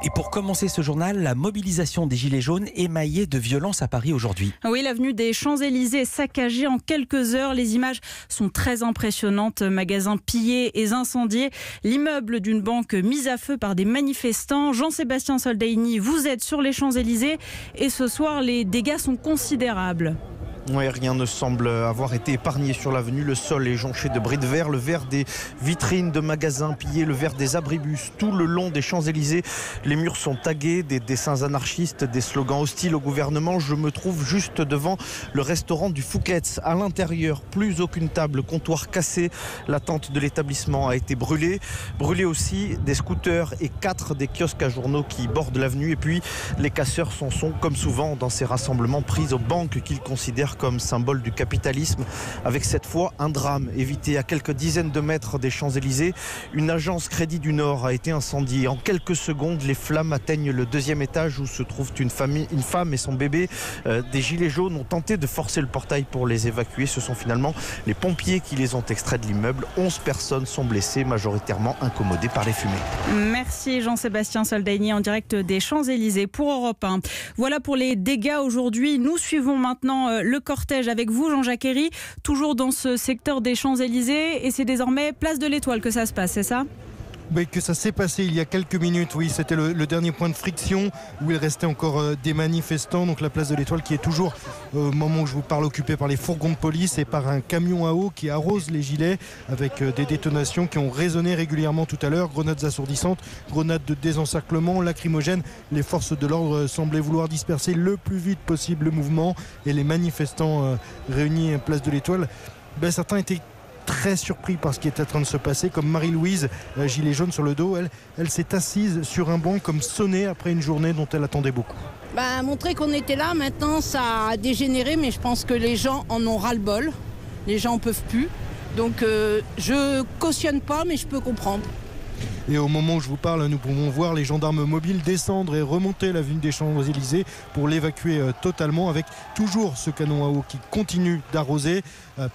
Et pour commencer ce journal, la mobilisation des Gilets jaunes émaillée de violences à Paris aujourd'hui. Oui, l'avenue des Champs-Élysées est saccagée en quelques heures. Les images sont très impressionnantes. Magasins pillés et incendiés. L'immeuble d'une banque mis à feu par des manifestants. Jean-Sébastien Soldaini, vous êtes sur les Champs-Élysées et ce soir, les dégâts sont considérables. Oui, rien ne semble avoir été épargné sur l'avenue. Le sol est jonché de bris de verre, le verre des vitrines de magasins pillés, le verre des abribus. Tout le long des Champs-Élysées, les murs sont tagués, des dessins anarchistes, des slogans hostiles au gouvernement. Je me trouve juste devant le restaurant du Fouquet's. À l'intérieur, plus aucune table, comptoir cassé. La tente de l'établissement a été brûlée. Brûlés aussi des scooters et 4 des kiosques à journaux qui bordent l'avenue. Et puis, les casseurs sont comme souvent dans ces rassemblements pris aux banques qu'ils considèrent comme symbole du capitalisme, avec cette fois un drame évité à quelques dizaines de mètres des Champs-Élysées. Une agence Crédit du Nord a été incendiée. En quelques secondes, les flammes atteignent le 2e étage où se trouvent une femme et son bébé. Des gilets jaunes ont tenté de forcer le portail pour les évacuer. Ce sont finalement les pompiers qui les ont extraits de l'immeuble. 11 personnes sont blessées, majoritairement incommodées par les fumées. Merci Jean-Sébastien Soldaini en direct des Champs-Élysées pour Europe 1. Voilà pour les dégâts aujourd'hui. Nous suivons maintenant le cortège avec vous, Jean-Jacques Herry, toujours dans ce secteur des Champs-Élysées, et c'est désormais place de l'Étoile que ça se passe, c'est ça ? Oui, que ça s'est passé il y a quelques minutes, oui, c'était le dernier point de friction où il restait encore des manifestants, donc la place de l'Étoile qui est toujours, au moment où je vous parle, occupée par les fourgons de police et par un camion à eau qui arrose les gilets avec des détonations qui ont résonné régulièrement tout à l'heure, grenades assourdissantes, grenades de désencerclement, lacrymogènes. Les forces de l'ordre semblaient vouloir disperser le plus vite possible le mouvement et les manifestants réunis à place de l'Étoile, certains étaient très surpris par ce qui est en train de se passer, comme Marie-Louise, gilet jaune sur le dos. Elle s'est assise sur un banc comme sonnée après une journée dont elle attendait beaucoup. Montrer qu'on était là, maintenant ça a dégénéré, mais je pense que les gens en ont ras-le-bol. Les gens en peuvent plus. Donc je cautionne pas, mais je peux comprendre. Et au moment où je vous parle, nous pouvons voir les gendarmes mobiles descendre et remonter l'avenue des Champs-Élysées pour l'évacuer totalement, avec toujours ce canon à eau qui continue d'arroser.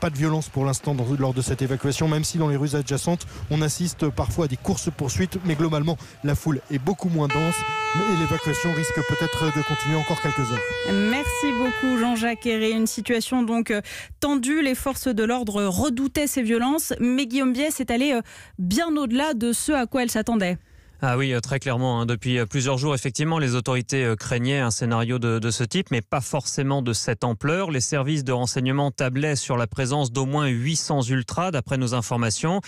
Pas de violence pour l'instant lors de cette évacuation, même si dans les rues adjacentes, on assiste parfois à des courses-poursuites, mais globalement, la foule est beaucoup moins dense et l'évacuation risque peut-être de continuer encore quelques heures. Merci beaucoup Jean-Jacques Herry. Une situation donc tendue, les forces de l'ordre redoutaient ces violences, mais Guillaume Bies est allé bien au-delà de ce à quoi elle s'attendait. Ah oui, très clairement. Depuis plusieurs jours, effectivement, les autorités craignaient un scénario de ce type, mais pas forcément de cette ampleur. Les services de renseignement tablaient sur la présence d'au moins 800 ultras, d'après nos informations.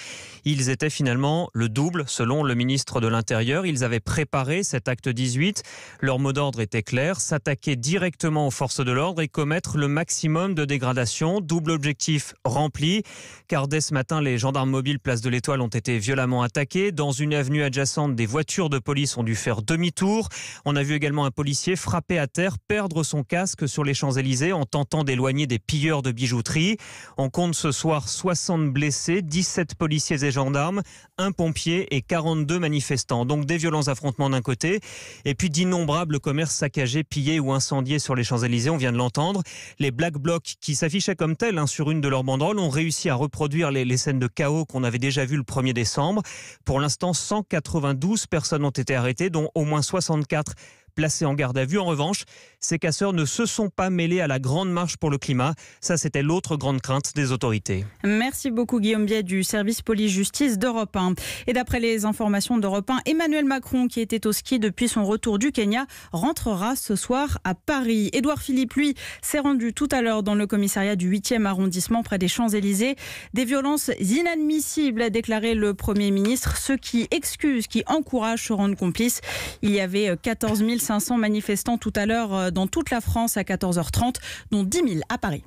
Ils étaient finalement le double, selon le ministre de l'Intérieur. Ils avaient préparé cet acte 18. Leur mot d'ordre était clair, s'attaquer directement aux forces de l'ordre et commettre le maximum de dégradation. Double objectif rempli, car dès ce matin, les gendarmes mobiles place de l'Étoile ont été violemment attaqués. Dans une avenue adjacente, des voitures de police ont dû faire demi-tour. On a vu également un policier frappé à terre, perdre son casque sur les Champs-Élysées en tentant d'éloigner des pilleurs de bijouterie. On compte ce soir 60 blessés, 17 policiers et gendarmes, un pompier et 42 manifestants. Donc des violents affrontements d'un côté et puis d'innombrables commerces saccagés, pillés ou incendiés sur les Champs-Élysées, on vient de l'entendre. Les Black Blocs, qui s'affichaient comme tels sur une de leurs banderoles, ont réussi à reproduire les scènes de chaos qu'on avait déjà vues le 1er décembre. Pour l'instant, 192 personnes ont été arrêtées, dont au moins 64 placés en garde à vue. En revanche, ces casseurs ne se sont pas mêlés à la grande marche pour le climat. Ça, c'était l'autre grande crainte des autorités. Merci beaucoup Guillaume Bies du service police-justice d'Europe 1. Et d'après les informations d'Europe 1, Emmanuel Macron, qui était au ski depuis son retour du Kenya, rentrera ce soir à Paris. Édouard Philippe, lui, s'est rendu tout à l'heure dans le commissariat du 8e arrondissement près des Champs-Élysées. Des violences inadmissibles, a déclaré le Premier ministre. Ceux qui excusent, qui encouragent se rendent complices. Il y avait 14 500 manifestants tout à l'heure dans toute la France à 14h30, dont 10 000 à Paris.